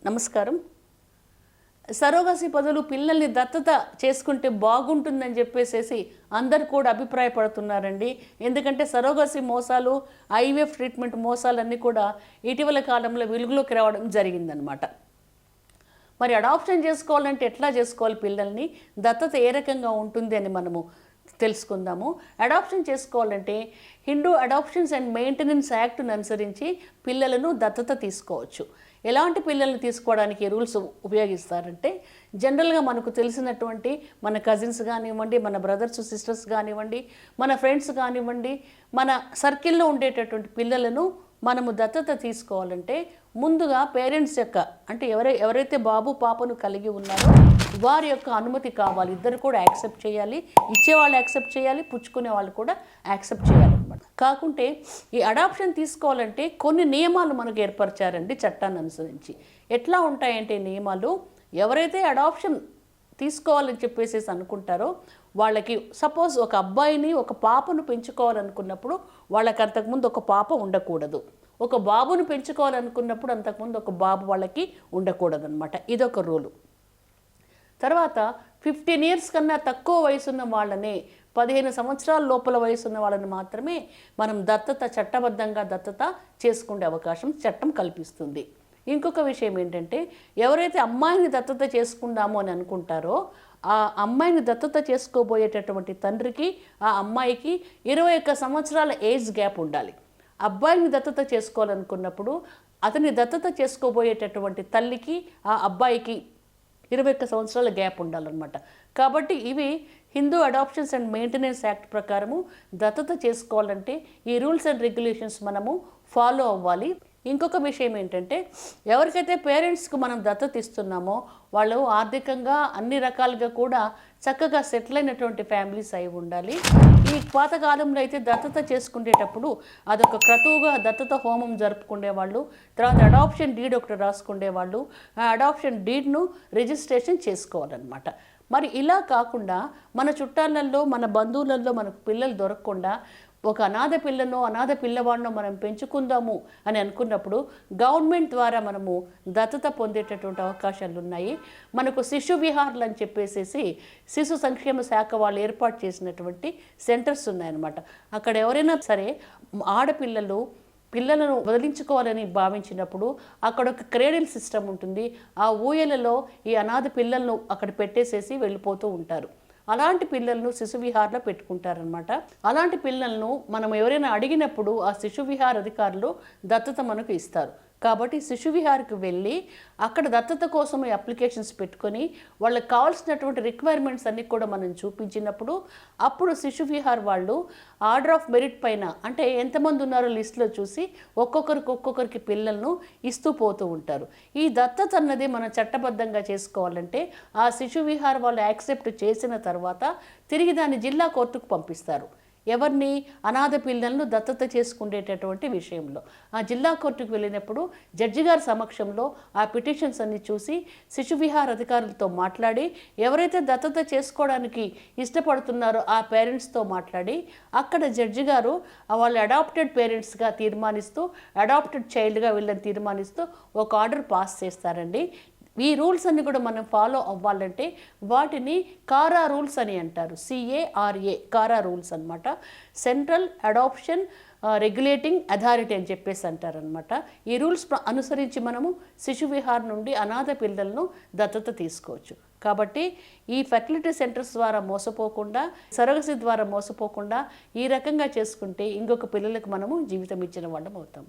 నమస్కారం. సరోగసి పదులు పిల్లల్ని దత్తత చేసుకుంటే బాగుంటుందని చెప్పేసేసి అందరు కూడా అభిప్రాయపడుతున్నారండి. ఎందుకంటే సరోగసి మోసాలు, ఐవీఎఫ్ ట్రీట్మెంట్ మోసాలన్నీ కూడా ఇటీవల కాలంలో వెలుగులోకి రావడం జరిగిందనమాట. మరి అడాప్షన్ చేసుకోవాలంటే ఎట్లా చేసుకోవాలి, పిల్లల్ని దత్తత ఏ రకంగా ఉంటుంది అని మనము తెలుసుకుందాము. అడాప్షన్ చేసుకోవాలంటే హిందూ అడాప్షన్స్ అండ్ మెయింటెనెన్స్ యాక్ట్ను అనుసరించి పిల్లలను దత్తత తీసుకోవచ్చు. ఎలాంటి పిల్లల్ని తీసుకోవడానికి రూల్స్ ఉపయోగిస్తారంటే, జనరల్గా మనకు తెలిసినటువంటి మన కజిన్స్ కానివ్వండి, మన బ్రదర్స్ సిస్టర్స్ కానివ్వండి, మన ఫ్రెండ్స్ కానివ్వండి, మన సర్కిల్లో ఉండేటటువంటి పిల్లలను మనము దత్తత తీసుకోవాలంటే ముందుగా పేరెంట్స్ యొక్క అంటే ఎవరైతే బాబు పాపను కలిగి ఉన్నారో వారి యొక్క అనుమతి కావాలి. ఇద్దరు కూడా యాక్సెప్ట్ చేయాలి. ఇచ్చేవాళ్ళు యాక్సెప్ట్ చేయాలి, పుచ్చుకునే వాళ్ళు కూడా యాక్సెప్ట్ చేయాలన్నమాట. కాకుంటే ఈ అడాప్షన్ తీసుకోవాలంటే కొన్ని నియమాలు మనకు ఏర్పరిచారండి చట్టాన్ని అనుసరించి. ఎట్లా ఉంటాయంటే నియమాలు, ఎవరైతే అడాప్షన్ తీసుకోవాలని చెప్పేసి అనుకుంటారో వాళ్ళకి, సపోజ్ ఒక అబ్బాయిని ఒక పాపను పెంచుకోవాలనుకున్నప్పుడు వాళ్ళకి అంతకుముందు ఒక పాప ఉండకూడదు. ఒక బాబును పెంచుకోవాలనుకున్నప్పుడు అంతకుముందు ఒక బాబు వాళ్ళకి ఉండకూడదు అనమాట. ఇదొక రూలు. తర్వాత 15 ఇయర్స్ కన్నా తక్కువ వయసున్న వాళ్ళని, 15 సంవత్సరాల లోపల వయసున్న వాళ్ళని మాత్రమే మనం చట్టబద్ధంగా దత్తత చేసుకునే అవకాశం చట్టం కల్పిస్తుంది. ఇంకొక విషయం ఏంటంటే, ఎవరైతే అమ్మాయిని దత్తత చేసుకుందాము అని అనుకుంటారో ఆ అమ్మాయిని దత్తత చేసుకోబోయేటటువంటి తండ్రికి ఆ అమ్మాయికి 21 సంవత్సరాల ఏజ్ గ్యాప్ ఉండాలి. అబ్బాయిని దత్తత చేసుకోవాలనుకున్నప్పుడు అతని దత్తత చేసుకోబోయేటటువంటి తల్లికి ఆ అబ్బాయికి 21 సంవత్సరాల గ్యాప్ ఉండాలన్నమాట. కాబట్టి ఇవి Hindu adoptions and maintenance act ప్రకారము దత్తత చేసుకోవాలంటే ఈ రూల్స్ అండ్ రెగ్యులేషన్స్ మనము ఫాలో అవ్వాలి. ఇంకొక విషయం ఏంటంటే, ఎవరికైతే పేరెంట్స్కి మనం దత్తత ఇస్తున్నామో వాళ్ళు ఆర్థికంగా అన్ని రకాలుగా కూడా చక్కగా సెటిల్ అయినటువంటి ఫ్యామిలీస్ అయి ఉండాలి. ఈ పాతకాలంలో అయితే దత్తత చేసుకునేటప్పుడు అదొక క్రతువుగా దత్తత హోమం జరుపుకునేవాళ్ళు. తర్వాత అడాప్షన్ డీడ్ ఒకటి రాసుకునేవాళ్ళు. ఆ అడాప్షన్ డీడ్ను రిజిస్ట్రేషన్ చేసుకోవాలన్నమాట. మరి ఇలా కాకుండా మన చుట్టాలలో, మన బంధువులలో మనకు పిల్లలు దొరకకుండా ఒక అనాథ పిల్లను, అనాథ పిల్లవాడినో మనం పెంచుకుందాము అని అనుకున్నప్పుడు గవర్నమెంట్ ద్వారా మనము దత్తత పొందేటటువంటి అవకాశాలు ఉన్నాయి. మనకు శిశు విహార్లు అని చెప్పేసి శిశు సంక్షేమ శాఖ వాళ్ళు ఏర్పాటు చేసినటువంటి సెంటర్స్ ఉన్నాయన్నమాట. అక్కడ ఎవరైనా సరే పిల్లలను వదిలించుకోవాలని భావించినప్పుడు అక్కడ ఒక క్రేడిల్ సిస్టమ్ ఉంటుంది. ఆ ఊయలలో ఈ అనాథ పిల్లలను అక్కడ పెట్టేసేసి వెళ్ళిపోతూ ఉంటారు. అలాంటి పిల్లలను శిశు విహార్లో పెట్టుకుంటారనమాట. అలాంటి పిల్లలను మనం ఎవరైనా అడిగినప్పుడు ఆ శిశు విహార్ అధికారులు దత్తత మనకు ఇస్తారు. కాబట్టి శిశు విహార్కి వెళ్ళి అక్కడ దత్తత కోసం అప్లికేషన్స్ పెట్టుకొని వాళ్ళకి కావాల్సినటువంటి రిక్వైర్మెంట్స్ అన్నీ కూడా మనం చూపించినప్పుడు అప్పుడు శిశు విహార్ వాళ్ళు ఆర్డర్ ఆఫ్ మెరిట్ పైన, అంటే ఎంతమంది ఉన్నారో లిస్టులో చూసి ఒక్కొక్కరికి పిల్లలను ఇస్తూ పోతూ ఉంటారు. ఈ దత్తత అన్నది మనం చట్టబద్ధంగా చేసుకోవాలంటే ఆ శిశు విహార్ వాళ్ళు యాక్సెప్ట్ చేసిన తర్వాత తిరిగి దాన్ని జిల్లా కోర్టుకు పంపిస్తారు. ఎవరిని? అనాథ పిల్లలను దత్తత చేసుకునేటటువంటి విషయంలో ఆ జిల్లా కోర్టుకు వెళ్ళినప్పుడు జడ్జి గారి సమక్షంలో ఆ పిటిషన్స్ అన్ని చూసి శిశు విహార్ అధికారులతో మాట్లాడి ఎవరైతే దత్తత చేసుకోవడానికి ఇష్టపడుతున్నారో ఆ పేరెంట్స్తో మాట్లాడి అక్కడ జడ్జి గారు వాళ్ళ అడాప్టెడ్ పేరెంట్స్గా తీర్మానిస్తూ, అడాప్టెడ్ చైల్డ్గా వీళ్ళని తీర్మానిస్తూ ఒక ఆర్డర్ పాస్ చేస్తారండి. ఈ రూల్స్ అన్ని కూడా మనం ఫాలో అవ్వాలంటే వాటిని కారా రూల్స్ అని అంటారు. CARA కారా రూల్స్ అనమాట. సెంట్రల్ అడాప్షన్ రెగ్యులేటింగ్ అథారిటీ అని చెప్పేసి అంటారనమాట. ఈ రూల్స్ అనుసరించి మనము శిశు విహార్ నుండి అనాథ పిల్లలను దత్తత తీసుకోవచ్చు. కాబట్టి ఈ ఫెర్టిలిటీ సెంటర్స్ ద్వారా మోసపోకుండా, సరగసి ద్వారా మోసపోకుండా ఈ రకంగా చేసుకుంటే ఇంకొక పిల్లలకు మనము జీవితం ఇచ్చిన వాళ్ళం అవుతాం.